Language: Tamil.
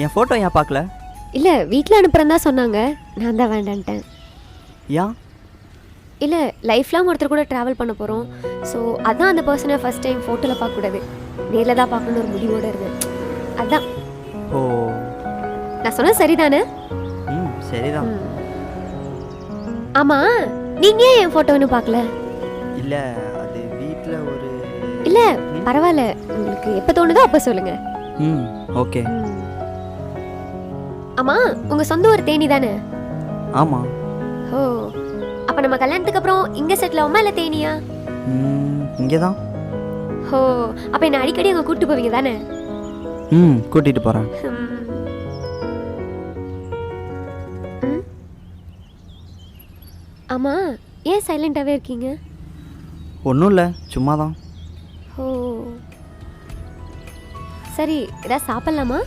என் ஃபோட்டோ ஏன் பார்க்கல? இல்லை வீட்டில் அனுப்புகிறேன் தான் சொன்னாங்க, நான் தான் வேண்டான்ட்டேன். ஏன்? இல்லை லைஃப்லாம் ஒருத்தர் கூட ட்ராவல் பண்ண போகிறோம். ஸோ அதான் அந்த பர்சனை ஃபஸ்ட் டைம் ஃபோட்டோவில் பார்க்கக்கூடாது, நேரில் தான் பார்க்கணுன்னு ஒரு முடிவோடு இருந்தேன். அதான். ஓ, நான் சொன்னது சரிதானே? சரிதான். ஆமாம், நீங்கள் ஏன் என் ஃபோட்டோ ஒன்றும் பார்க்கல? இல்லை, அது வீட்டில் ஒரு... இல்லை பரவாயில்ல, உங்களுக்கு எப்போ தோணுதோ அப்போ சொல்லுங்கள். ஓகே. ஆமாம், உங்கள் சொந்த ஊர் தேனி தானே? ஆமாம். ஓ, அப்போ நம்ம கல்யாணத்துக்கு அப்புறம் இங்கே செட்டில் ஆகுமா இல்லை தேனியா? இங்கே தான். ஓ, அப்போ என்ன அடிக்கடி அங்கே கூப்பிட்டு போவீங்க தானே? கூட்டிகிட்டு போகிறேன். ஆமாம், ஏன் சைலண்ட்டாகவே இருக்கீங்க? ஒன்றும் இல்லை, சும்மா தான். ஓ சரி, ஏதாவது சாப்பிட்லாமா?